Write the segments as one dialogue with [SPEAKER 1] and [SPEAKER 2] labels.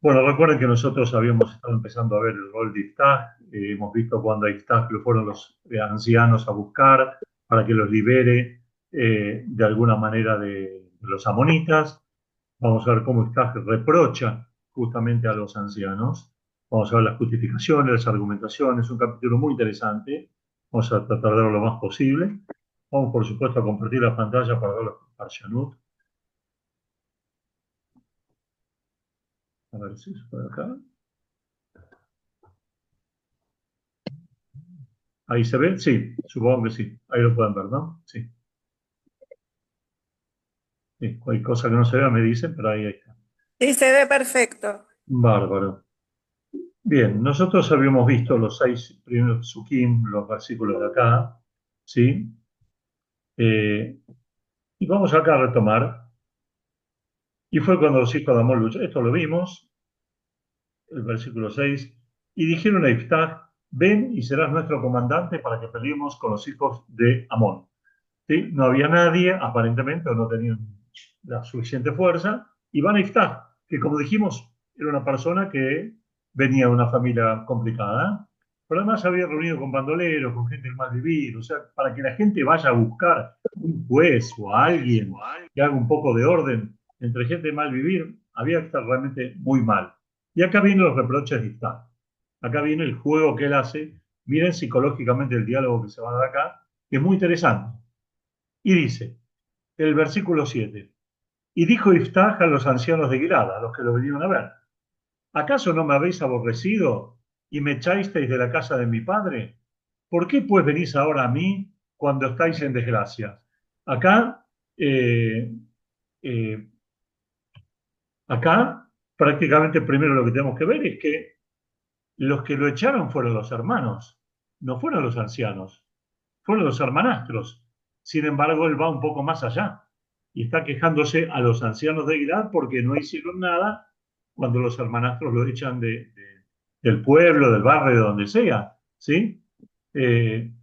[SPEAKER 1] Bueno, recuerden que nosotros habíamos estado empezando a ver el rol de Iftag. Hemos visto cuando a Iftag lo fueron los ancianos a buscar para que los libere de alguna manera de los amonitas. Vamos a ver cómo Iftag reprocha justamente a los ancianos. Vamos a ver las justificaciones, las argumentaciones. Es un capítulo muy interesante. Vamos a tratar de verlo lo más posible. Vamos, por supuesto, a compartir la pantalla para verlo con Parshanut. A ver si es por acá. ¿Ahí se ve? Sí, supongo que sí. Ahí lo pueden ver, ¿no? Sí. Sí. Cualquier cosa que no se vea me dicen, pero ahí está.
[SPEAKER 2] Sí, se ve perfecto.
[SPEAKER 1] Bárbaro. Bien, nosotros habíamos visto los 6 primeros psukim, los versículos de acá, ¿sí? Eh, y vamos acá a retomar. Y fue cuando los hijos de Amón lucharon. Esto lo vimos, el versículo 6. Y dijeron a Iftag, ven y serás nuestro comandante para que peleemos con los hijos de Amón. ¿Sí? No había nadie, aparentemente, o no tenían la suficiente fuerza, y van a Iftag, que como dijimos, era una persona que venía de una familia complicada, pero además se había reunido con bandoleros, con gente del mal vivir, o sea, para que la gente vaya a buscar un juez o a alguien que haga un poco de orden entre gente de mal vivir, había que estar realmente muy mal. Y acá vienen los reproches de Iftag. Acá viene el juego que él hace. Miren psicológicamente el diálogo que se va a dar acá, que es muy interesante. Y dice, el versículo 7, y dijo Iftaj a los ancianos de Gilad, a los que lo vinieron a ver, ¿acaso no me habéis aborrecido y me echasteis de la casa de mi padre? ¿Por qué pues venís ahora a mí cuando estáis en desgracia? Acá, eh, eh, acá prácticamente primero lo que tenemos que ver es que los que lo echaron fueron los hermanos, no fueron los ancianos, fueron los hermanastros. Sin embargo, él va un poco más allá y está quejándose a los ancianos de Gilad porque no hicieron nada cuando los hermanastros lo echan del pueblo, del barrio, de donde sea. ¿Sí? Eh,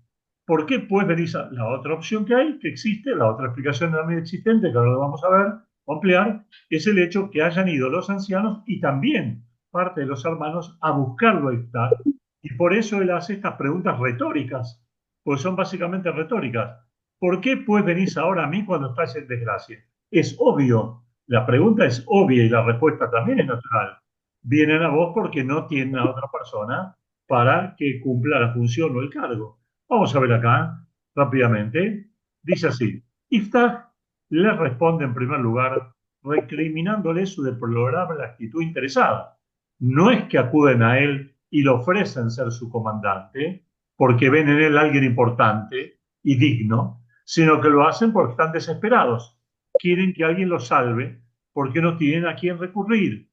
[SPEAKER 1] ¿Por qué pues venís a la otra opción que hay, que existe, la otra explicación también existente, que ahora lo vamos a ver, o ampliar, es el hecho que hayan ido los ancianos y también parte de los hermanos a buscarlo a Iftar, y por eso él hace estas preguntas retóricas, pues son básicamente retóricas. ¿Por qué pues venís ahora a mí cuando estás en desgracia? Es obvio, la pregunta es obvia y la respuesta también es natural. Vienen a vos porque no tienen a otra persona para que cumpla la función o el cargo. Vamos a ver acá rápidamente. Dice así, Iftag le responde en primer lugar recriminándole su deplorable actitud interesada. No es que acuden a él y le ofrecen ser su comandante, porque ven en él alguien importante y digno, sino que lo hacen porque están desesperados. Quieren que alguien los salve porque no tienen a quién recurrir,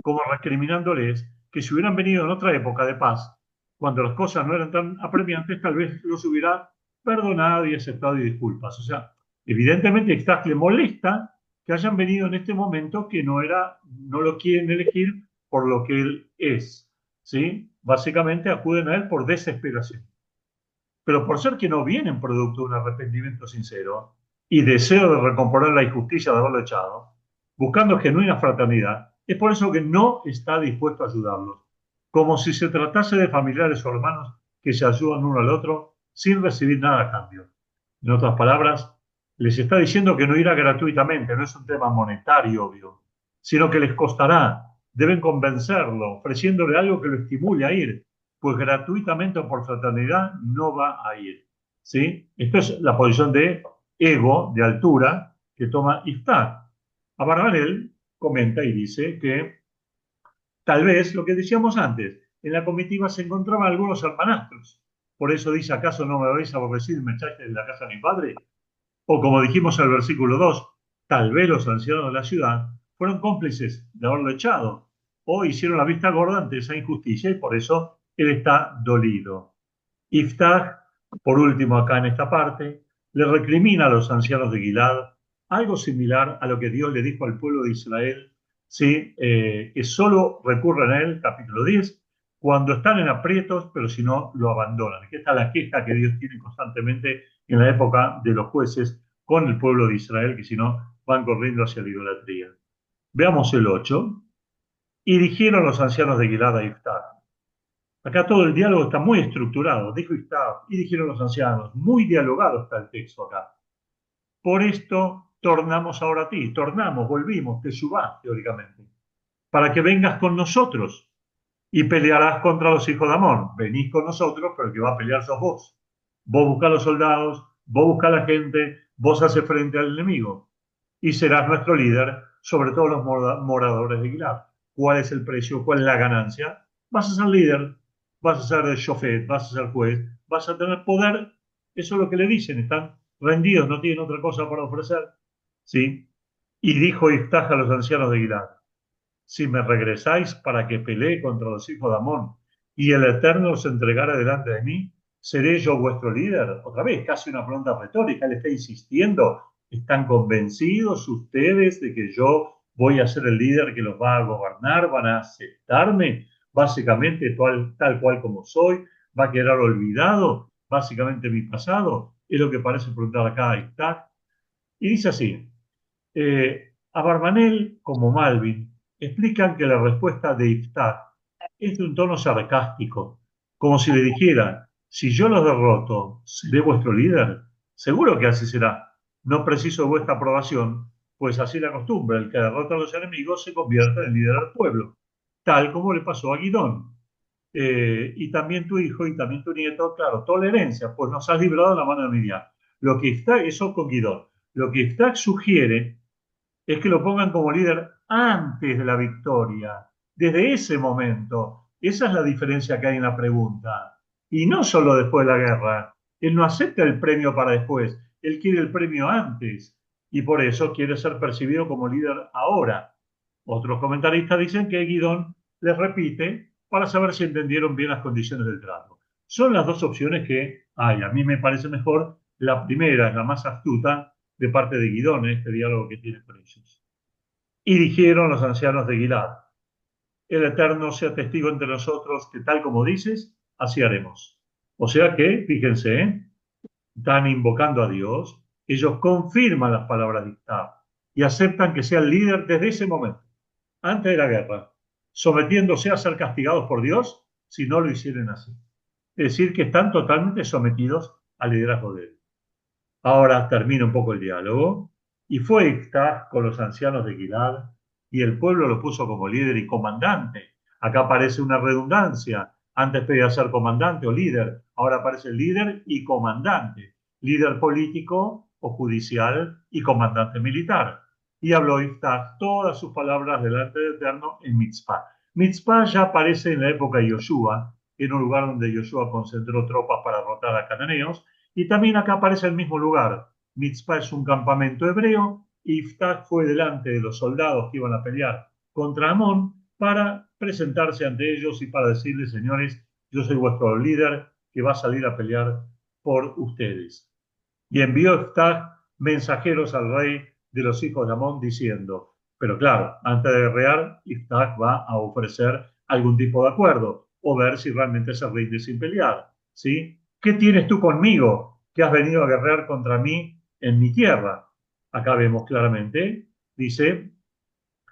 [SPEAKER 1] como recriminándoles que si hubieran venido en otra época de paz, cuando las cosas no eran tan apremiantes, tal vez los hubiera perdonado y aceptado disculpas. O sea, evidentemente Itzhak le molesta que hayan venido en este momento que no lo quieren elegir por lo que él es. ¿Sí? Básicamente acuden a él por desesperación. Pero por ser que no vienen producto de un arrepentimiento sincero y deseo de recomponer la injusticia de haberlo echado, buscando genuina fraternidad, es por eso que no está dispuesto a ayudarlos, como si se tratase de familiares o hermanos que se ayudan uno al otro sin recibir nada a cambio. En otras palabras, les está diciendo que no irá gratuitamente, no es un tema monetario, obvio, sino que les costará, deben convencerlo, ofreciéndole algo que lo estimule a ir, pues gratuitamente o por fraternidad no va a ir. ¿Sí? Esta es la posición de ego, de altura, que toma Iftag. Abarbanel comenta y dice que tal vez lo que decíamos antes, en la comitiva se encontraban algunos hermanastros. Por eso dice, ¿acaso no me habéis aborrecido y me echaste de la casa de mi padre? O como dijimos en el versículo 2, tal vez los ancianos de la ciudad fueron cómplices de haberlo echado o hicieron la vista gorda ante esa injusticia y por eso él está dolido. Iftag, por último acá en esta parte, le recrimina a los ancianos de Gilad algo similar a lo que Dios le dijo al pueblo de Israel, ¿sí? Que solo recurren a él, capítulo 10, cuando están en aprietos, pero si no, lo abandonan. Que esta es la queja que Dios tiene constantemente en la época de los jueces con el pueblo de Israel, que si no, van corriendo hacia la idolatría. Veamos el 8. Y dijeron los ancianos de Gilad a Iftach. Acá todo el diálogo está muy estructurado. Dijo Iftach y dijeron los ancianos. Muy dialogado está el texto acá. Por esto tornamos ahora a ti. Tornamos, volvimos, te subás, teóricamente. Para que vengas con nosotros y pelearás contra los hijos de Amón. Venís con nosotros, pero el que va a pelear sos vos. Vos buscás los soldados, vos buscás la gente, vos haces frente al enemigo y serás nuestro líder sobre todos los moradores de Gilad. ¿Cuál es el precio? ¿Cuál es la ganancia? Vas a ser líder, vas a ser el shofet, vas a ser juez, vas a tener poder. Eso es lo que le dicen, están rendidos, no tienen otra cosa para ofrecer. ¿Sí? Y dijo Iftach a los ancianos de Gilad, si me regresáis para que pelee contra los hijos de Amón y el Eterno os entregara delante de mí, ¿seré yo vuestro líder? Otra vez, casi una pregunta retórica, él está insistiendo. ¿Están convencidos ustedes de que yo voy a ser el líder que los va a gobernar? ¿Van a aceptarme básicamente tal cual como soy? ¿Va a quedar olvidado básicamente mi pasado? Es lo que parece preguntar acá Iftach. Y dice así, Abarbanel como Malvin explican que la respuesta de Iftach es de un tono sarcástico, como si le dijera, si yo los derroto, ¿seré vuestro líder? Seguro que así será. No preciso vuestra aprobación, pues así la costumbre, el que derrota a los enemigos se convierte en líder del pueblo, tal como le pasó a Guidón. Y también tu hijo y también tu nieto, claro, toda la herencia, pues nos has librado de la mano de Miriam. Lo que Iftach, eso con Guidón, lo que Iftach sugiere es que lo pongan como líder antes de la victoria, desde ese momento. Esa es la diferencia que hay en la pregunta. Y no solo después de la guerra. Él no acepta el premio para después, él quiere el premio antes y por eso quiere ser percibido como líder ahora. Otros comentaristas dicen que Guidón les repite para saber si entendieron bien las condiciones del trato. Son las dos opciones que hay. A mí me parece mejor la primera, es la más astuta, de parte de Guidón en este diálogo que tiene con ellos. Y dijeron los ancianos de Gilad, el Eterno sea testigo entre nosotros que tal como dices, así haremos. O sea que, fíjense, están invocando a Dios, ellos confirman las palabras de Iftach y aceptan que sea el líder desde ese momento, antes de la guerra, sometiéndose a ser castigados por Dios si no lo hicieran así. Es decir, que están totalmente sometidos al liderazgo de él. Ahora termina un poco el diálogo. Y fue Iftach con los ancianos de Gilad, y el pueblo lo puso como líder y comandante. Acá aparece una redundancia. Antes pedía ser comandante o líder, ahora aparece líder y comandante. Líder político o judicial y comandante militar. Y habló Iftach todas sus palabras delante del Eterno en Mitzpah. Mitzpah ya aparece en la época de Yoshua, en un lugar donde Yoshua concentró tropas para derrotar a cananeos, y también acá aparece el mismo lugar. Mitzpah es un campamento hebreo y Iftach fue delante de los soldados que iban a pelear contra Amón para presentarse ante ellos y para decirles, señores, yo soy vuestro líder que va a salir a pelear por ustedes. Y envió Iftach mensajeros al rey de los hijos de Amón diciendo, pero claro, antes de guerrear, Iftach va a ofrecer algún tipo de acuerdo o ver si realmente se rinde sin pelear. ¿Sí? ¿Qué tienes tú conmigo que has venido a guerrear contra mí en mi tierra? Acá vemos claramente, dice,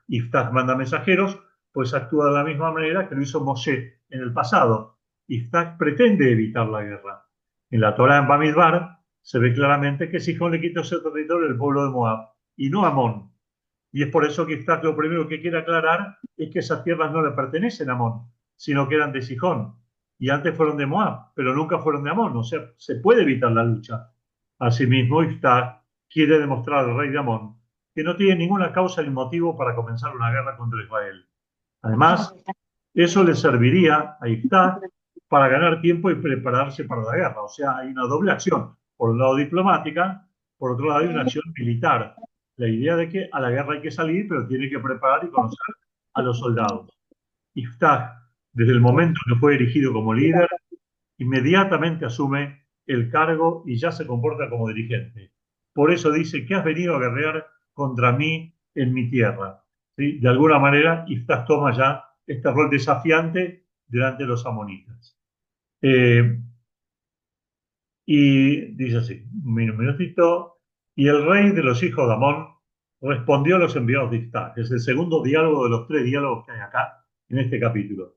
[SPEAKER 1] Iftach manda mensajeros, pues actúa de la misma manera que lo hizo Moshe en el pasado. Iftach pretende evitar la guerra. En la Torah en Bamidbar se ve claramente que Sihón le quitó ese territorio al pueblo de Moab y no a Amón. Y es por eso que Iftach lo primero que quiere aclarar es que esas tierras no le pertenecen a Amón, sino que eran de Sihón. Y antes fueron de Moab, pero nunca fueron de Amón. O sea, se puede evitar la lucha. Asimismo, Iftach quiere demostrar al rey de Amón que no tiene ninguna causa ni motivo para comenzar una guerra contra Israel. Además, eso le serviría a Iftach para ganar tiempo y prepararse para la guerra. O sea, hay una doble acción. Por un lado diplomática, por otro lado hay una acción militar. La idea de que a la guerra hay que salir, pero tiene que preparar y conocer a los soldados. Iftach, desde el momento que fue erigido como líder, inmediatamente asume el cargo y ya se comporta como dirigente. Por eso dice que has venido a guerrear contra mí en mi tierra. ¿Sí? De alguna manera, Iftach toma ya este rol desafiante delante de los amonitas. Y dice así, un minutito, y el rey de los hijos de Amón respondió a los enviados de Iftach. Es el segundo diálogo de los tres diálogos que hay acá. en este capítulo.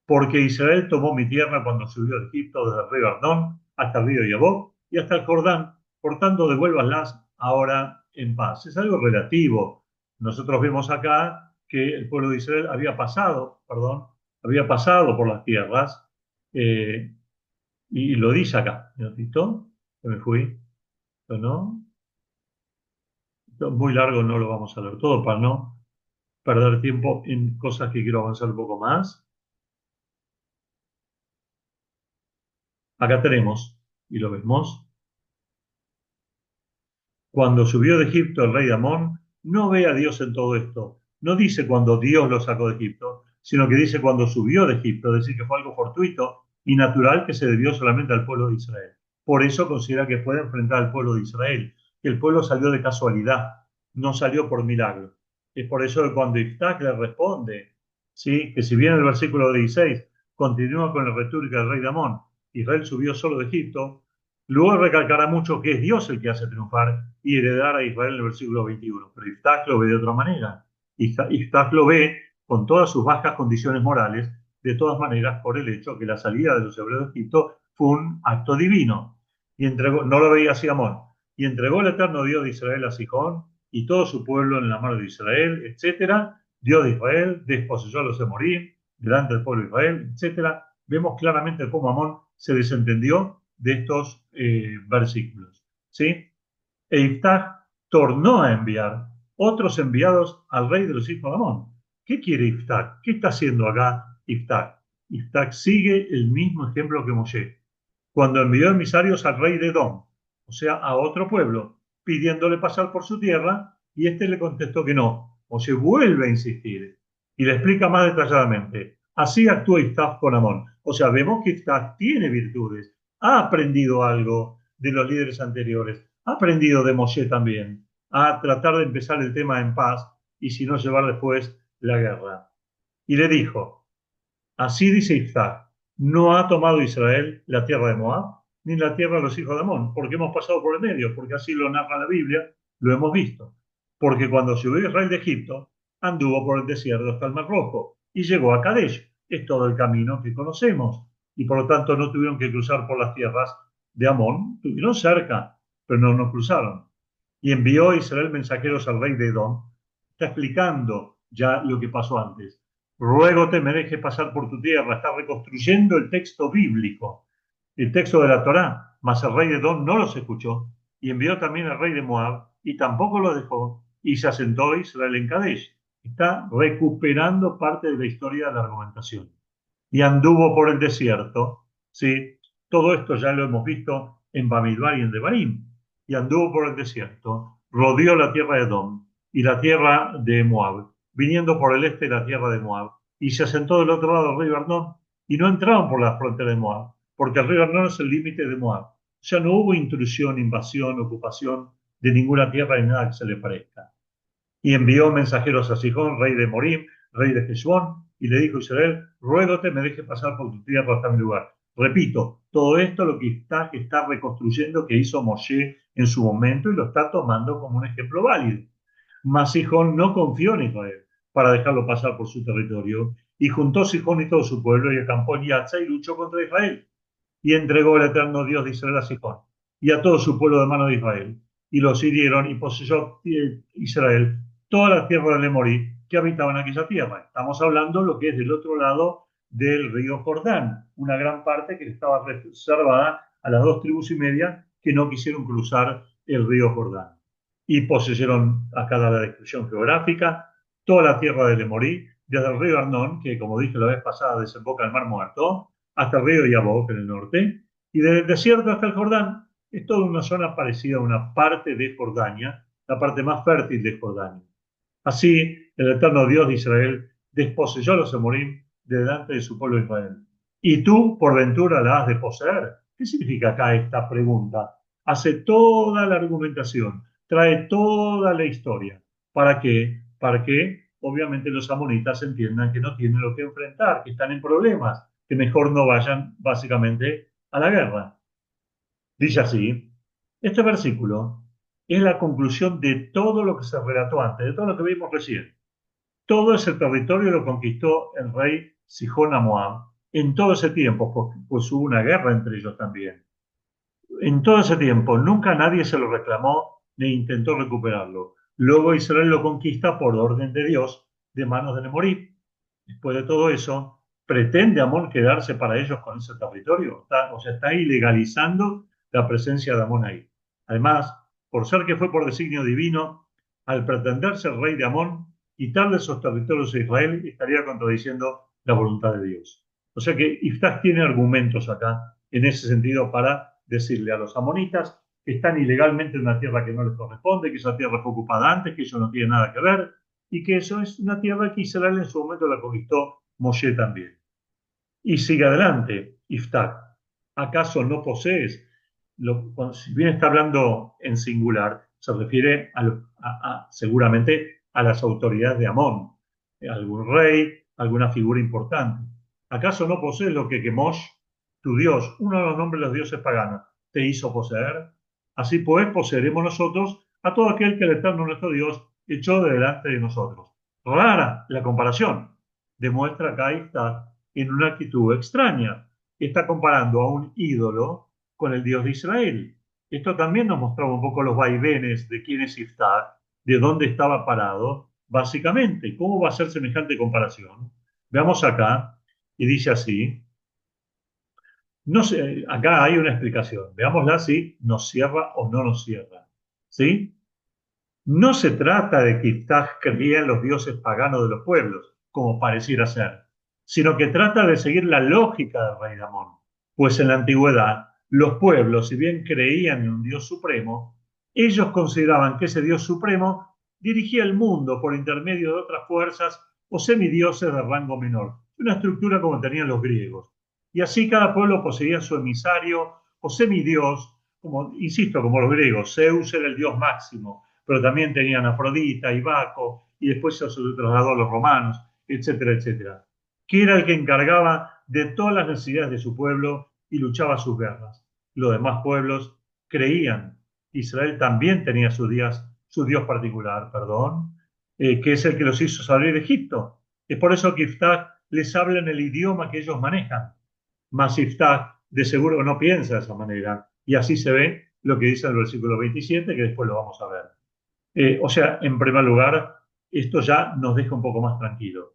[SPEAKER 1] Porque Israel tomó mi tierra cuando subió a Egipto desde el río Arnón hasta el río Yabok y hasta el Jordán, por tanto devuélvanlas ahora en paz. Es algo relativo. Nosotros vemos acá que el pueblo de Israel había pasado por las tierras, eh, y lo dice acá. ¿Me has visto? Que me fui. ¿No? Muy largo no lo vamos a leer todo para no perder tiempo en cosas que quiero avanzar un poco más. Acá tenemos, y lo vemos, cuando subió de Egipto el rey de Amón, no ve a Dios en todo esto. No dice cuando Dios lo sacó de Egipto, sino que dice cuando subió de Egipto, es decir, que fue algo fortuito y natural que se debió solamente al pueblo de Israel. Por eso considera que puede enfrentar al pueblo de Israel, que el pueblo salió de casualidad, no salió por milagro. Es por eso que cuando Ifták le responde, ¿sí? Que si bien el versículo 16 continúa con la retórica del rey de Amón, Israel subió solo de Egipto, luego recalcará mucho que es Dios el que hace triunfar y heredar a Israel en el versículo 21. Pero Ifták lo ve de otra manera. Ifták lo ve con todas sus bajas condiciones morales, de todas maneras, por el hecho que la salida de los hebreos de Egipto fue un acto divino. Y entregó, no lo veía así Amón. Y entregó el eterno Dios de Israel a Sihón y todo su pueblo en la mano de Israel, etcétera. Dios de Israel desposeyó a los Emorim delante del pueblo de Israel, etcétera. Vemos claramente cómo Amón se desentendió de estos versículos. ¿Sí? E Iftach tornó a enviar otros enviados al rey de los hijos de Amón. ¿Qué quiere Iftach? ¿Qué está haciendo acá Iftach? Iftach sigue el mismo ejemplo que Moshe, cuando envió emisarios al rey de Edom, o sea, a otro pueblo, pidiéndole pasar por su tierra, y éste le contestó que no. Moshe vuelve a insistir y le explica más detalladamente. Así actúa Iftach con Amón. O sea, vemos que Iftach tiene virtudes, ha aprendido algo de los líderes anteriores, ha aprendido de Moshe también, a tratar de empezar el tema en paz y si no llevar después la guerra. Y le dijo, así dice Isaac, no ha tomado Israel la tierra de Moab, ni la tierra de los hijos de Amón, porque hemos pasado por el medio, porque así lo narra la Biblia, lo hemos visto. Porque cuando subió Israel de Egipto, anduvo por el desierto hasta el Mar Rojo y llegó a Kadesh. Es todo el camino que conocemos. Y por lo tanto no tuvieron que cruzar por las tierras de Amón, estuvieron cerca, pero no cruzaron. Y envió a Israel mensajeros al rey de Edom. Está explicando ya lo que pasó antes. Ruégote me dejes pasar por tu tierra. Está reconstruyendo el texto bíblico, el texto de la Torá. Mas el rey de Edom no los escuchó y envió también al rey de Moab y tampoco lo dejó y se asentó Israel en Kadesh. Está recuperando parte de la historia de la argumentación. Y anduvo por el desierto, ¿sí? Todo esto ya lo hemos visto en Bamidbar y en Devarim. Y anduvo por el desierto, rodeó la tierra de Edom y la tierra de Moab, viniendo por el este de la tierra de Moab, y se asentó del otro lado del río Arnón, y no entraron por la frontera de Moab, porque el río Arnón es el límite de Moab. Ya no hubo intrusión, invasión, ocupación de ninguna tierra ni nada que se le parezca. Y envió mensajeros a Sihón, rey de Morim, rey de Heshbón, y le dijo a Israel, ruégote me deje pasar por tu tierra hasta mi lugar. Repito, todo esto lo que está reconstruyendo que hizo Moshe en su momento y lo está tomando como un ejemplo válido. Mas Sihón no confió en Israel para dejarlo pasar por su territorio, y juntó Sihón y todo su pueblo y acampó en Yatza y luchó contra Israel. Y entregó el eterno Dios de Israel a Sihón y a todo su pueblo de mano de Israel. Y los hirieron y poseyó Israel toda la tierra de Emorí que habitaban aquella tierra. Estamos hablando de lo que es del otro lado del río Jordán, una gran parte que estaba reservada a las 2,5 tribus que no quisieron cruzar el río Jordán. Y poseyeron acá la descripción geográfica, toda la tierra de Emorí, desde el río Arnón, que como dije la vez pasada desemboca en el Mar Muerto, hasta el río Yabok en el norte, y desde el desierto hasta el Jordán. Es toda una zona parecida a una parte de Jordania, la parte más fértil de Jordania. Así, el eterno Dios de Israel desposeyó a los Emorim de delante de su pueblo Israel. ¿Y tú, por ventura, la has de poseer? ¿Qué significa acá esta pregunta? Hace toda la argumentación, trae toda la historia. ¿Para qué? Para que, obviamente, los amonitas entiendan que no tienen lo que enfrentar, que están en problemas, que mejor no vayan, básicamente, a la guerra. Dice así, este versículo es la conclusión de todo lo que se relató antes, de todo lo que vimos recién. Todo ese territorio lo conquistó el rey Sihón a Moab. En todo ese tiempo, pues hubo una guerra entre ellos también. En todo ese tiempo, nunca nadie se lo reclamó ni intentó recuperarlo. Luego Israel lo conquista por orden de Dios de manos de Nemorí. Después de todo eso, ¿pretende Amón quedarse para ellos con ese territorio? O sea, está ilegalizando la presencia de Amón ahí. Además, por ser que fue por designio divino, al pretender ser rey de Amón, quitarle esos territorios a Israel estaría contradiciendo la voluntad de Dios. O sea que Iftach tiene argumentos acá en ese sentido para decirle a los amonitas que están ilegalmente en una tierra que no les corresponde, que esa tierra fue ocupada antes, que eso no tiene nada que ver, y que eso es una tierra que Israel en su momento la conquistó Moshe también. Y sigue adelante, Iftach. ¿Acaso no posees? Si bien está hablando en singular, se refiere seguramente a las autoridades de Amón, algún rey, alguna figura importante. ¿Acaso no posees lo que Chemosh, tu Dios, uno de los nombres de los dioses paganos, te hizo poseer? Así pues, poseeremos nosotros a todo aquel que el Eterno nuestro Dios echó de delante de nosotros. Rara la comparación. Demuestra acá Iftach en una actitud extraña. Está comparando a un ídolo con el Dios de Israel. Esto también nos mostraba un poco los vaivenes de quién es Iftach, de dónde estaba parado, básicamente. ¿Cómo va a ser semejante comparación? Veamos acá, y dice así, no sé, acá hay una explicación, veámosla si nos cierra o no nos cierra. ¿Sí? No se trata de que Iftach creía en los dioses paganos de los pueblos, como pareciera ser, sino que trata de seguir la lógica del rey Amón, pues en la antigüedad los pueblos, si bien creían en un Dios supremo, ellos consideraban que ese Dios supremo dirigía el mundo por intermedio de otras fuerzas o semidioses de rango menor, una estructura como tenían los griegos. Y así cada pueblo poseía su emisario o semidios, como, insisto, como los griegos. Zeus era el dios máximo, pero también tenían Afrodita y Baco, y después eso se trasladó a los romanos, etcétera, etcétera. Que era el que encargaba de todas las necesidades de su pueblo y luchaba sus guerras. Los demás pueblos creían. Israel también tenía su Dios particular, que es el que los hizo salir de Egipto. Es por eso que Iftach les habla en el idioma que ellos manejan. Mas Iftach de seguro no piensa de esa manera. Y así se ve lo que dice el versículo 27, que después lo vamos a ver. O sea, en primer lugar, esto ya nos deja un poco más tranquilo.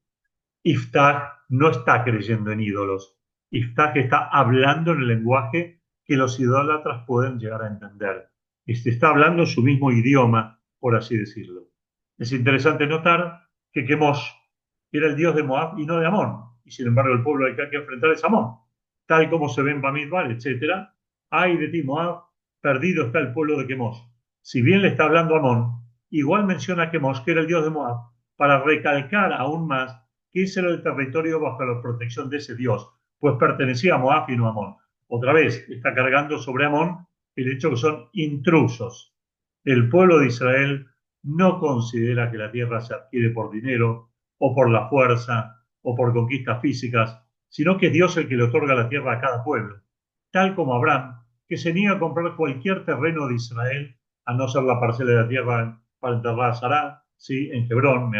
[SPEAKER 1] Iftach no está creyendo en ídolos. Iftach está hablando en el lenguaje que los idólatras pueden llegar a entender. Está hablando su mismo idioma, por así decirlo. Es interesante notar que Chemosh era el dios de Moab y no de Amón. Y sin embargo, el pueblo al que hay que enfrentar es Amón. Tal como se ve en Bamidbar, etc. Ay de ti, Moab, perdido está el pueblo de Chemosh. Si bien le está hablando a Amón, igual menciona a Chemosh, que era el dios de Moab, para recalcar aún más que ese era el territorio bajo la protección de ese dios, pues pertenecía a Moab y no a Amón. Otra vez, está cargando sobre Amón el hecho que son intrusos. El pueblo de Israel no considera que la tierra se adquiere por dinero o por la fuerza o por conquistas físicas, sino que es Dios el que le otorga la tierra a cada pueblo, tal como Abraham, que se niega a comprar cualquier terreno de Israel, a no ser la parcela de la tierra para enterrar a Sará, ¿sí? En Hebrón,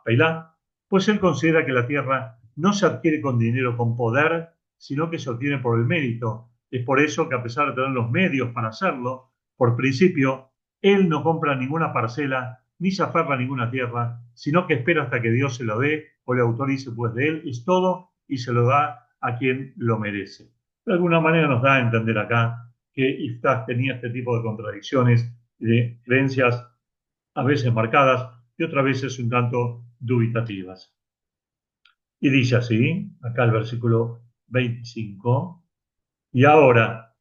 [SPEAKER 1] Peilá, pues él considera que la tierra no se adquiere con dinero, con poder, sino que se obtiene por el mérito. Es por eso que a pesar de tener los medios para hacerlo, por principio, él no compra ninguna parcela, ni se aferra a ninguna tierra, sino que espera hasta que Dios se lo dé o le autorice, pues de él es todo y se lo da a quien lo merece. De alguna manera nos da a entender acá que Iftach tenía este tipo de contradicciones, de creencias a veces marcadas y otras veces un tanto dubitativas. Y dice así, acá el versículo 25, y ahora,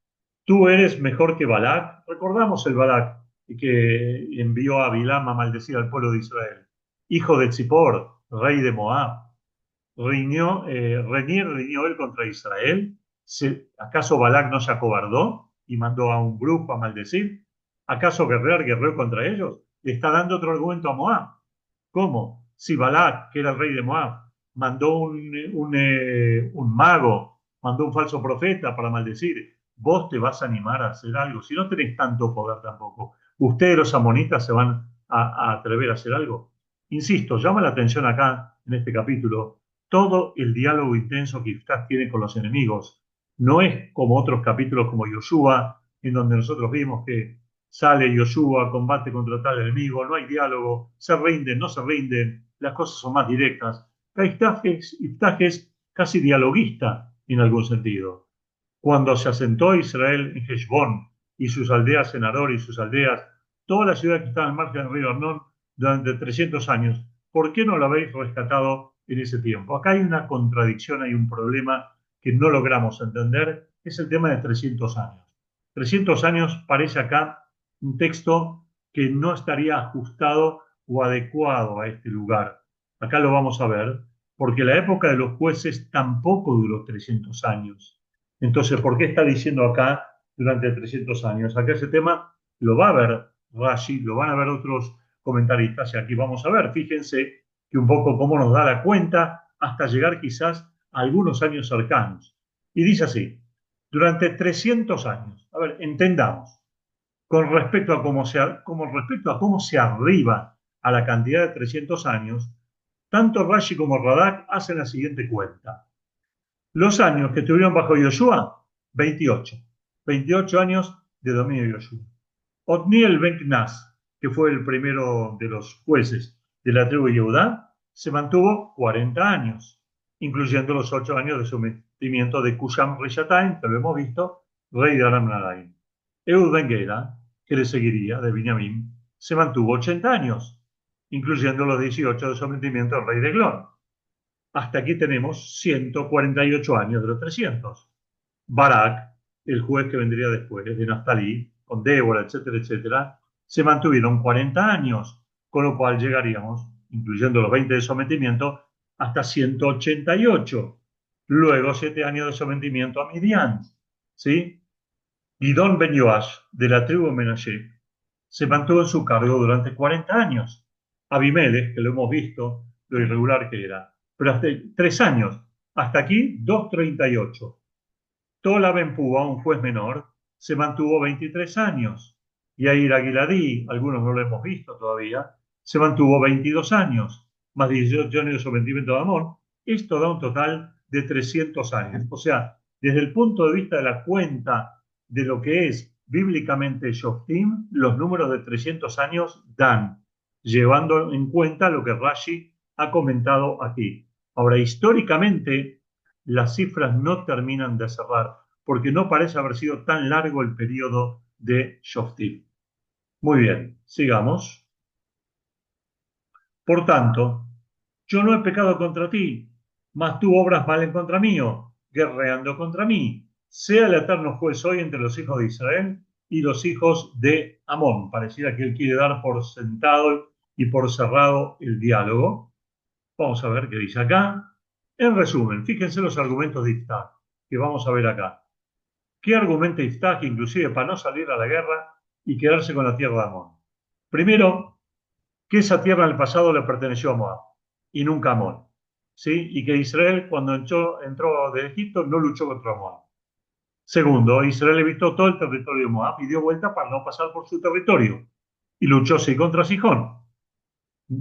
[SPEAKER 1] tú eres mejor que Balac. Recordamos el Balac que envió a Bilam a maldecir al pueblo de Israel. Hijo de Zippor, rey de Moab. Riñó él contra Israel. ¿Acaso Balac no se acobardó y mandó a un grupo a maldecir? ¿Acaso guerreó contra ellos? Le está dando otro argumento a Moab. ¿Cómo? Si Balac, que era el rey de Moab, mandó un mago, mandó un falso profeta para maldecir, vos te vas a animar a hacer algo. Si no tenés tanto poder tampoco, ¿ustedes los amonitas se van a atrever a hacer algo? Insisto, llama la atención acá, en este capítulo, todo el diálogo intenso que Iftach tiene con los enemigos. No es como otros capítulos como Yoshua, en donde nosotros vimos que sale Yoshua, combate contra tal enemigo, no hay diálogo, se rinden, no se rinden, las cosas son más directas. Iftach es casi dialoguista en algún sentido. Cuando se asentó Israel en Heshbón y sus aldeas en Aror y sus aldeas, toda la ciudad que estaba al margen del río Arnón durante 300 años, ¿por qué no lo habéis rescatado en ese tiempo? Acá hay una contradicción, hay un problema que no logramos entender, es el tema de 300 años. 300 años parece acá un texto que no estaría ajustado o adecuado a este lugar. Acá lo vamos a ver, porque la época de los jueces tampoco duró 300 años. Entonces, ¿por qué está diciendo acá durante 300 años? Acá ese tema lo va a ver Rashi, lo van a ver otros comentaristas, y aquí vamos a ver, fíjense que un poco cómo nos da la cuenta hasta llegar quizás a algunos años cercanos. Y dice así, durante 300 años, a ver, entendamos, con respecto a cómo se arriba a la cantidad de 300 años, tanto Rashi como Radak hacen la siguiente cuenta. Los años que estuvieron bajo Yoshua, 28. 28 años de dominio de Yoshua. Otniel ben Knas, que fue el primero de los jueces de la tribu de Yehudá, se mantuvo 40 años, incluyendo los 8 años de sometimiento de Kusham Rishataim, que lo hemos visto, rey de Aram Naharaim. Ehud ben Gera, que le seguiría, de Binyamin, se mantuvo 80 años, incluyendo los 18 de sometimiento del rey de Eglón. Hasta aquí tenemos 148 años de los 300. Barak, el juez que vendría después, de Naftalí, con Débora, etcétera, etcétera, se mantuvieron 40 años, con lo cual llegaríamos, incluyendo los 20 de sometimiento, hasta 188. Luego 7 años de sometimiento a Midian. ¿Sí? Gidón ben Yoash, de la tribu Menashe, se mantuvo en su cargo durante 40 años. Abimelech, que lo hemos visto, lo irregular que era, pero hasta 3 años. Hasta aquí, 238. Tola ben Púa, un juez menor, se mantuvo 23 años. Yair Aguiladí, algunos no lo hemos visto todavía, se mantuvo 22 años, más 18 años de sometimiento de Amón. Esto da un total de 300 años. O sea, desde el punto de vista de la cuenta de lo que es bíblicamente Shoftim, los números de 300 años dan, llevando en cuenta lo que Rashi ha comentado aquí. Ahora, históricamente, las cifras no terminan de cerrar, porque no parece haber sido tan largo el periodo de Shoftim. Muy bien, sigamos. Por tanto, yo no he pecado contra ti, mas tú obras mal en contra mío, guerreando contra mí. Sea el eterno juez hoy entre los hijos de Israel y los hijos de Amón. Pareciera que él quiere dar por sentado y por cerrado el diálogo. Vamos a ver qué dice acá. En resumen, fíjense los argumentos de Iftach que vamos a ver acá. ¿Qué argumenta Iftach inclusive para no salir a la guerra y quedarse con la tierra de Amón? Primero, que esa tierra en el pasado le perteneció a Moab y nunca a Amón. ¿Sí? Y que Israel cuando entró de Egipto no luchó contra Moab. Segundo, Israel evitó todo el territorio de Moab y dio vuelta para no pasar por su territorio. Y luchó sí contra Sihón.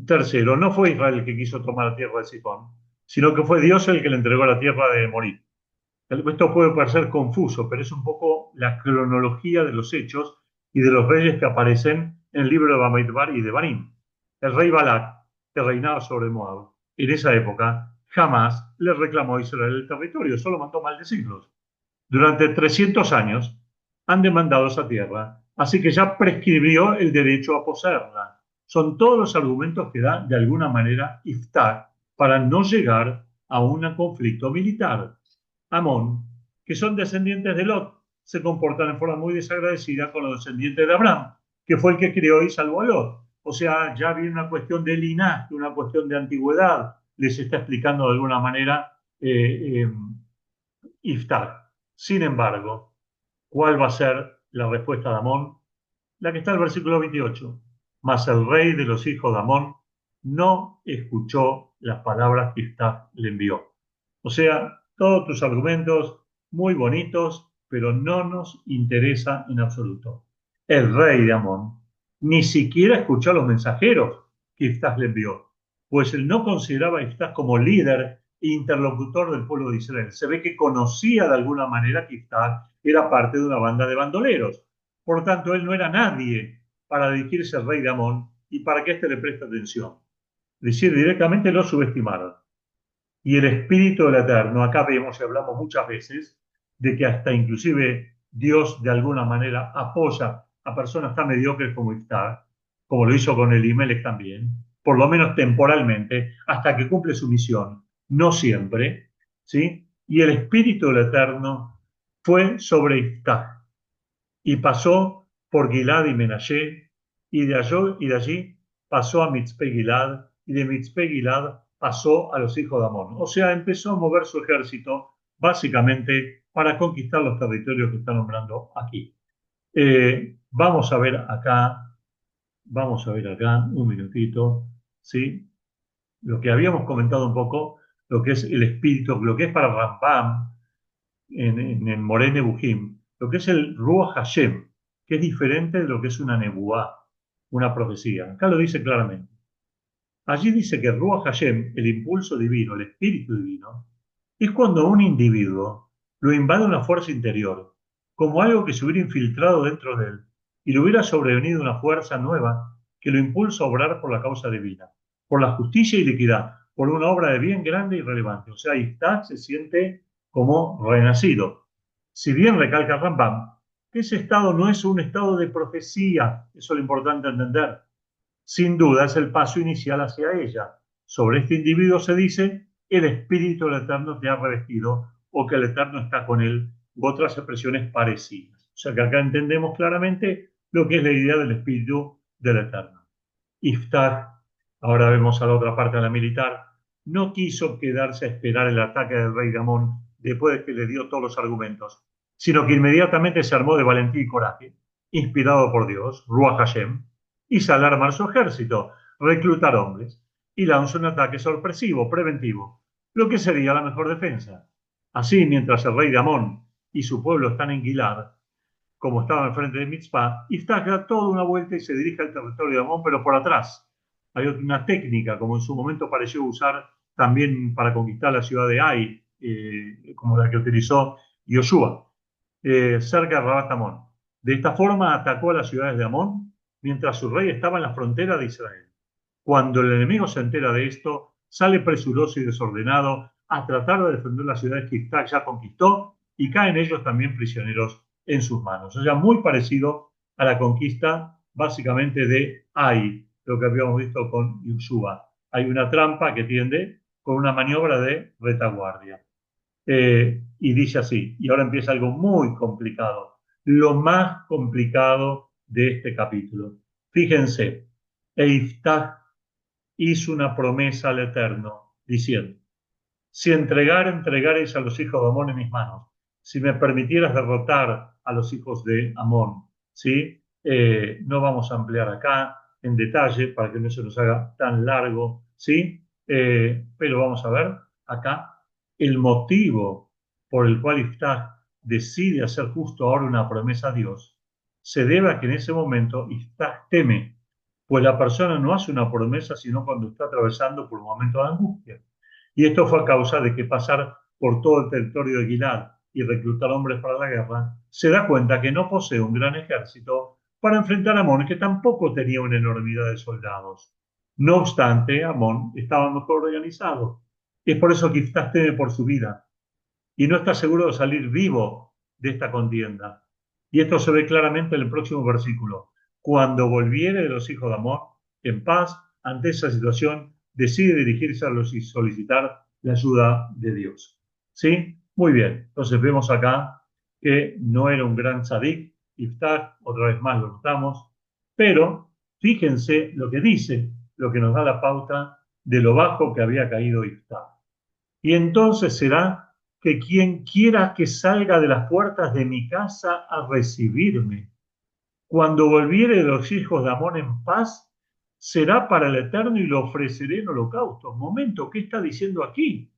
[SPEAKER 1] Tercero, no fue Israel el que quiso tomar la tierra de Sihón, sino que fue Dios el que le entregó la tierra de Morid. Esto puede parecer confuso, pero es un poco la cronología de los hechos y de los reyes que aparecen en el libro de Bamidbar y de Barim. El rey Balak, que reinaba sobre Moab, en esa época jamás le reclamó a Israel el territorio, solo mandó maldecirlos. Durante 300 años han demandado esa tierra, así que ya prescribió el derecho a poseerla. Son todos los argumentos que da de alguna manera Iftach para no llegar a un conflicto militar. Amón, que son descendientes de Lot, se comportan en forma muy desagradecida con los descendientes de Abraham, que fue el que crió y salvó a Lot. O sea, ya viene una cuestión de linaje, una cuestión de antigüedad, les está explicando de alguna manera Iftach. Sin embargo, ¿cuál va a ser la respuesta de Amón? La que está en el versículo 28. Mas el rey de los hijos de Amón no escuchó las palabras que Iftach le envió. O sea, todos tus argumentos muy bonitos, pero no nos interesa en absoluto. El rey de Amón ni siquiera escuchó a los mensajeros que Iftach le envió. pues él no consideraba a Iftach como líder e interlocutor del pueblo de Israel. Se ve que conocía de alguna manera que Iftach era parte de una banda de bandoleros. Por lo tanto, él no era nadie para dirigirse al rey de Amón y para que éste le preste atención. Es decir, directamente lo subestimaron. Y el Espíritu del Eterno, acá vemos y hablamos muchas veces de que hasta inclusive Dios de alguna manera apoya a personas tan mediocres como Iftach, como lo hizo con Elimelech también, por lo menos temporalmente, hasta que cumple su misión. No siempre, ¿sí? Y el Espíritu del Eterno fue sobre Iftach y pasó por Gilad y Menashe, y de allí pasó a Mitzpe Gilad, y de Mitzpe Gilad pasó a los hijos de Amón. O sea, empezó a mover su ejército básicamente para conquistar los territorios que está nombrando aquí. Vamos a ver acá, un minutito, ¿sí? Lo que habíamos comentado un poco, lo que es el espíritu, lo que es para Rambam, en Moreh Nebuchim, lo que es el Ruach Hashem, que es diferente de lo que es una nebuá, una profecía. Acá lo dice claramente. Allí dice que Ruach Hashem, el impulso divino, el espíritu divino, es cuando a un individuo lo invade una fuerza interior, como algo que se hubiera infiltrado dentro de él, y le hubiera sobrevenido una fuerza nueva que lo impulsa a obrar por la causa divina, por la justicia y la equidad, por una obra de bien grande y relevante. O sea, Iftach se siente como renacido. Si bien recalca Rambam, que ese estado no es un estado de profecía, eso es lo importante entender. Sin duda es el paso inicial hacia ella. Sobre este individuo se dice, el Espíritu del Eterno te ha revestido o que el Eterno está con él, u otras expresiones parecidas. O sea que acá entendemos claramente lo que es la idea del Espíritu del Eterno. Iftach, ahora vemos a la otra parte de la militar, no quiso quedarse a esperar el ataque del rey de Amón después de que le dio todos los argumentos, sino que inmediatamente se armó de valentía y coraje, inspirado por Dios, Ruach Hashem, y sale a armar su ejército, reclutar hombres, y lanza un ataque sorpresivo, preventivo, lo que sería la mejor defensa. Así, mientras el rey de Amón y su pueblo están en Gilad, como estaba al frente de Mitzpah, Iftach da toda una vuelta y se dirige al territorio de Amón, pero por atrás. Hay una técnica, como en su momento pareció usar también para conquistar la ciudad de Ai, como la que utilizó Yoshua, cerca de Rabat Amón. De esta forma atacó a las ciudades de Amón, mientras su rey estaba en la frontera de Israel. Cuando el enemigo se entera de esto, sale presuroso y desordenado a tratar de defender las ciudades que Iftach ya conquistó y caen ellos también prisioneros en sus manos. O sea, muy parecido a la conquista básicamente de Ai, lo que habíamos visto con Yoshua. Hay una trampa que tiende con una maniobra de retaguardia. Y dice así, y ahora empieza algo muy complicado, lo más complicado de este capítulo. Fíjense, Iftach hizo una promesa al Eterno, diciendo, si entregares a los hijos de Amón en mis manos, si me permitieras derrotar a los hijos de Amón, ¿sí? No vamos a ampliar acá en detalle para que no se nos haga tan largo, ¿sí? Pero vamos a ver acá el motivo por el cual Iftach decide hacer justo ahora una promesa a Dios, se debe a que en ese momento Iftach teme, pues la persona no hace una promesa sino cuando está atravesando por un momento de angustia. Y esto fue a causa de que pasar por todo el territorio de Gilad y reclutar hombres para la guerra, se da cuenta que no posee un gran ejército para enfrentar a Amón, que tampoco tenía una enormidad de soldados. No obstante, Amón estaba mejor organizado. Es por eso que Iftach teme por su vida y no está seguro de salir vivo de esta contienda. Y esto se ve claramente en el próximo versículo. Cuando volviere de los hijos de Amón en paz, ante esa situación, decide dirigirse a los y solicitar la ayuda de Dios. ¿Sí? Muy bien. Entonces vemos acá que no era un gran tzadik, Iftach, otra vez más lo notamos, pero fíjense lo que dice, lo que nos da la pauta de lo bajo que había caído Iftach. Y entonces será que quien quiera que salga de las puertas de mi casa a recibirme, cuando volviere de los hijos de Amón en paz, será para el Eterno y lo ofreceré en holocausto. Momento, ¿qué está diciendo aquí?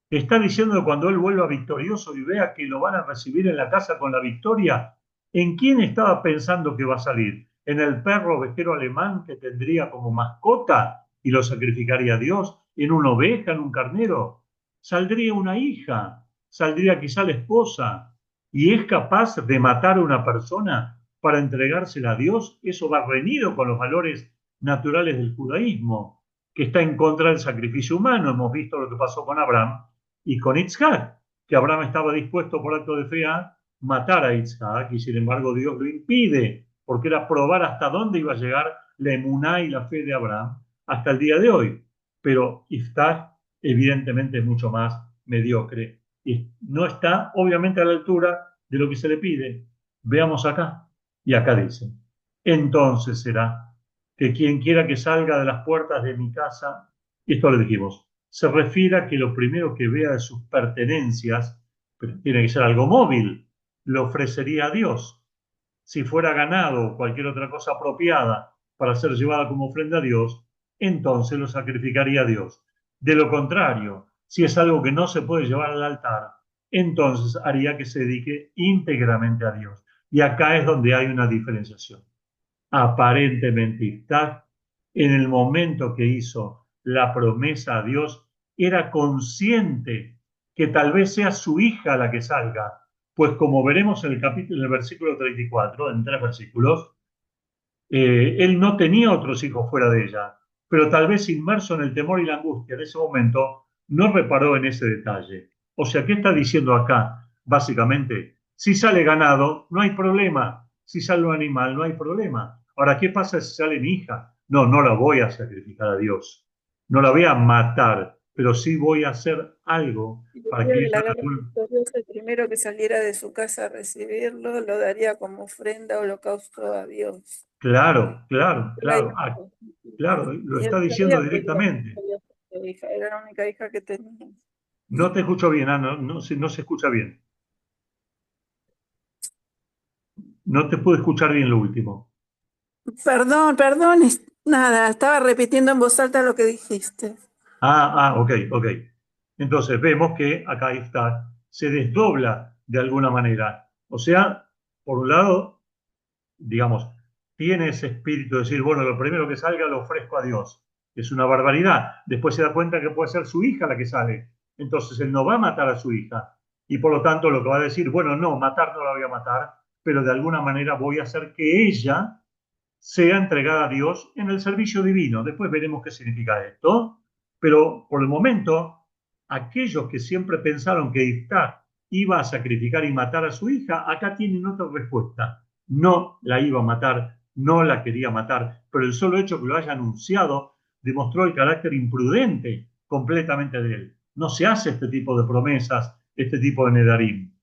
[SPEAKER 1] Está diciendo que cuando él vuelva victorioso y vea que lo van a recibir en la casa con la victoria, ¿en quién estaba pensando que va a salir? ¿En el perro ovejero alemán que tendría como mascota? y lo sacrificaría a Dios en una oveja, en un carnero. Saldría una hija, saldría quizá la esposa, y es capaz de matar a una persona para entregársela a Dios. Eso va reñido con los valores naturales del judaísmo, que está en contra del sacrificio humano. Hemos visto lo que pasó con Abraham y con Isaac, que Abraham estaba dispuesto por acto de fe a matar a Isaac, y sin embargo Dios lo impide, porque era probar hasta dónde iba a llegar la emuná y la fe de Abraham hasta el día de hoy. Pero Isaac evidentemente es mucho más mediocre y no está obviamente a la altura de lo que se le pide. Veamos acá, y acá dice: entonces será que quien quiera que salga de las puertas de mi casa, y esto le dijimos, se refiere a que lo primero que vea de sus pertenencias, pero tiene que ser algo móvil, lo ofrecería a Dios. Si fuera ganado o cualquier otra cosa apropiada para ser llevada como ofrenda a Dios, entonces lo sacrificaría a Dios. De lo contrario, si es algo que no se puede llevar al altar, entonces haría que se dedique íntegramente a Dios. Y acá es donde hay una diferenciación. Aparentemente Isaac, en el momento que hizo la promesa a Dios, era consciente que tal vez sea su hija la que salga, pues como veremos en el capítulo, en el versículo 34, en 3 versículos, él no tenía otros hijos fuera de ella, pero tal vez inmerso en el temor y la angustia de ese momento, no reparó en ese detalle. O sea, ¿qué está diciendo acá? Básicamente, si sale ganado, no hay problema. Si sale un animal, no hay problema. Ahora, ¿qué pasa si sale mi hija? No, no la voy a sacrificar a Dios. No la voy a matar, pero sí voy a hacer algo
[SPEAKER 2] Y
[SPEAKER 1] para
[SPEAKER 2] el
[SPEAKER 1] que
[SPEAKER 2] día de
[SPEAKER 1] ella...
[SPEAKER 2] la guerra victoriosa, el primero que saliera de su casa a recibirlo, lo daría como ofrenda, holocausto a Dios.
[SPEAKER 1] Claro, claro,
[SPEAKER 2] La
[SPEAKER 1] claro,
[SPEAKER 2] hija,
[SPEAKER 1] claro, lo
[SPEAKER 2] y él
[SPEAKER 1] está diciendo
[SPEAKER 2] sabía que
[SPEAKER 1] directamente.
[SPEAKER 2] era la única hija que tenía.
[SPEAKER 1] No te escucho bien, Ana, no se escucha bien. No te pude escuchar bien lo último.
[SPEAKER 2] Perdón, perdón, nada, estaba repitiendo en voz alta lo que dijiste.
[SPEAKER 1] Ok, ok. Entonces vemos que acá está, se desdobla de alguna manera. O sea, por un lado, digamos, tiene ese espíritu de decir, bueno, lo primero que salga lo ofrezco a Dios. Es una barbaridad. Después se da cuenta que puede ser su hija la que sale. Entonces él no va a matar a su hija. Y por lo tanto lo que va a decir, bueno, no, matar no la voy a matar, pero de alguna manera voy a hacer que ella sea entregada a Dios en el servicio divino. Después veremos qué significa esto, pero por el momento, aquellos que siempre pensaron que Isaac iba a sacrificar y matar a su hija, acá tienen otra respuesta. No la iba a matar, no la quería matar, pero el solo hecho que lo haya anunciado demostró el carácter imprudente completamente de él. No se hace este tipo de promesas, este tipo de nedarim.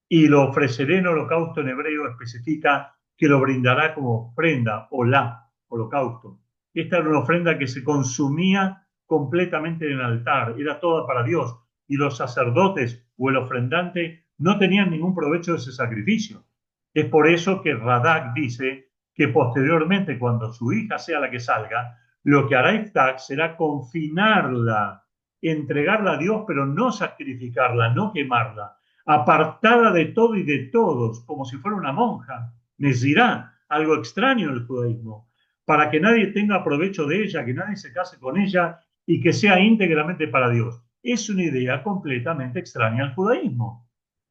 [SPEAKER 1] Y lo ofreceré en holocausto, en hebreo especifica que lo brindará como ofrenda, o la holocausto. Esta era una ofrenda que se consumía completamente en el altar, era toda para Dios, y los sacerdotes o el ofrendante no tenían ningún provecho de ese sacrificio. Es por eso que Radak dice que posteriormente, cuando su hija sea la que salga, lo que hará Isaac será confinarla, entregarla a Dios, pero no sacrificarla, no quemarla, apartada de todo y de todos, como si fuera una monja. Nezirá, algo extraño en el judaísmo, para que nadie tenga provecho de ella, que nadie se case con ella y que sea íntegramente para Dios. Es una idea completamente extraña al judaísmo.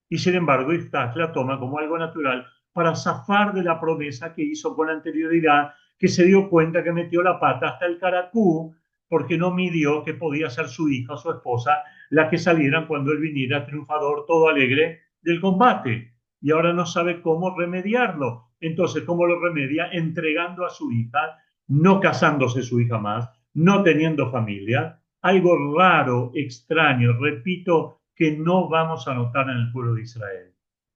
[SPEAKER 1] Y sin embargo, Isaac la toma como algo natural para zafar de la promesa que hizo con anterioridad, que se dio cuenta que metió la pata hasta el caracú, porque no midió que podía ser su hija o su esposa la que salieran cuando él viniera triunfador, todo alegre del combate. Y ahora no sabe cómo remediarlo. Entonces, ¿cómo lo remedia? Entregando a su hija, no casándose su hija más, no teniendo familia. Algo raro, extraño, repito, que no vamos a notar en el pueblo de Israel.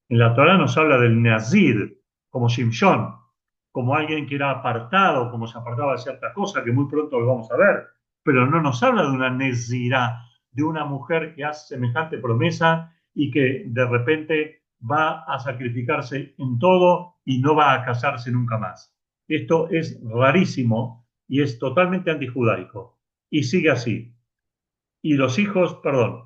[SPEAKER 1] En la Torah nos habla del Nazir, como Shimshon, como alguien que era apartado, como se apartaba de cierta cosa, que muy pronto lo vamos a ver, pero no nos habla de una Nezirá, de una mujer que hace semejante promesa y que de repente va a sacrificarse en todo y no va a casarse nunca más. Esto es rarísimo y es totalmente antijudaico. Y sigue así. Y los hijos, perdón,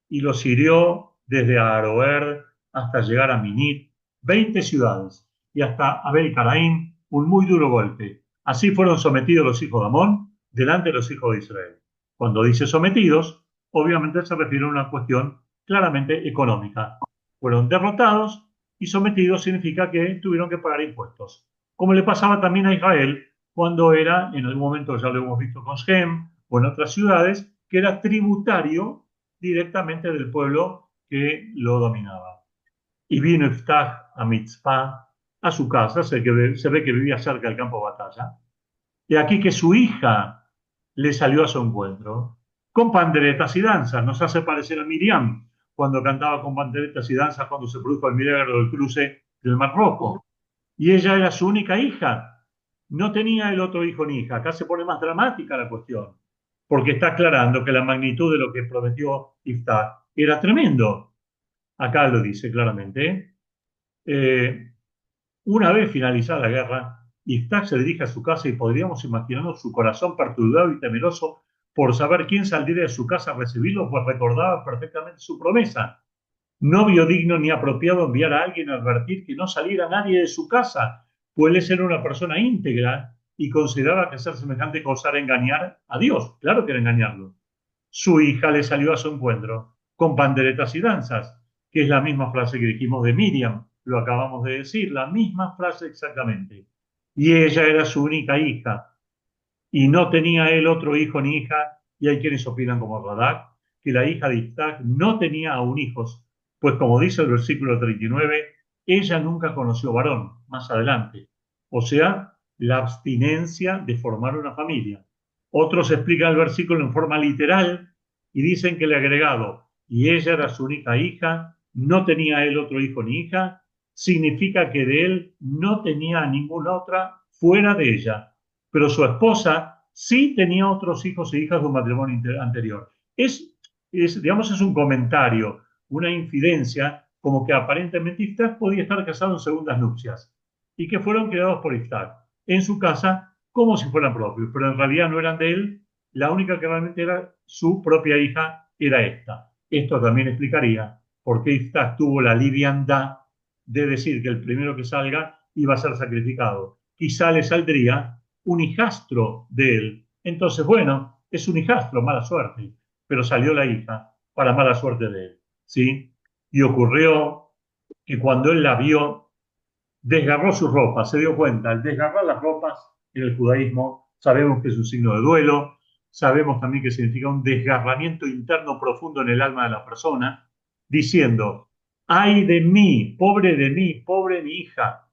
[SPEAKER 1] y los hirió desde Aroer hasta llegar a Minit, 20 ciudades, y hasta Abel Caraín, un muy duro golpe. Así fueron sometidos los hijos de Amón, delante de los hijos de Israel. Cuando dice sometidos, obviamente se refiere a una cuestión claramente económica. Fueron derrotados y sometidos significa que tuvieron que pagar impuestos. Como le pasaba también a Israel cuando era, en algún momento ya lo hemos visto con Shem o en otras ciudades, que era tributario directamente del pueblo que lo dominaba. Y vino Iftach a Mitzpah, a su casa, se ve que vivía cerca del campo de batalla. Y aquí que su hija le salió a su encuentro con panderetas y danzas. Nos hace parecer a Miriam cuando cantaba con panderetas y danzas cuando se produjo el milagro del cruce del Mar Rojo. Y ella era su única hija. No tenía el otro hijo ni hija. Acá se pone más dramática la cuestión, porque está aclarando que la magnitud de lo que prometió Iftach era tremendo. Acá lo dice claramente. Eh, una vez finalizada la guerra, Iftach se dirige a su casa y podríamos imaginarnos su corazón perturbado y temeroso por saber quién saldría de su casa a recibirlo, pues recordaba perfectamente su promesa. No vio digno ni apropiado enviar a alguien a advertir que no saliera nadie de su casa, pues él era una persona íntegra y consideraba que hacer semejante cosa era engañar a Dios. Claro que era engañarlo. Su hija le salió a su encuentro con panderetas y danzas, que es la misma frase que dijimos de Miriam, lo acabamos de decir, la misma frase exactamente. Y ella era su única hija, y no tenía él otro hijo ni hija, y hay quienes opinan como Radak, que la hija de Iftach no tenía aún hijos, pues como dice el versículo 39, ella nunca conoció varón, más adelante. O sea, la abstinencia de formar una familia. Otros explican el versículo en forma literal y dicen que el agregado, y ella era su única hija, no tenía él otro hijo ni hija, significa que de él no tenía ninguna otra fuera de ella, pero su esposa sí tenía otros hijos e hijas de un matrimonio anterior. Digamos, es un comentario, una infidencia, como que aparentemente Iftach podía estar casado en segundas nupcias y que fueron creados por Iftach en su casa como si fueran propios, pero en realidad no eran de él, la única que realmente era su propia hija era esta. Esto también explicaría por qué Iftach tuvo la liviandad de decir que el primero que salga iba a ser sacrificado. Quizá le saldría un hijastro de él. Entonces, bueno, es un hijastro, mala suerte, pero salió la hija para mala suerte de él, ¿sí? Y ocurrió que cuando él la vio, desgarró su ropa, se dio cuenta, al desgarrar las ropas en el judaísmo, sabemos que es un signo de duelo, sabemos también que significa un desgarramiento interno profundo en el alma de la persona, diciendo, ay de mí, pobre mi hija,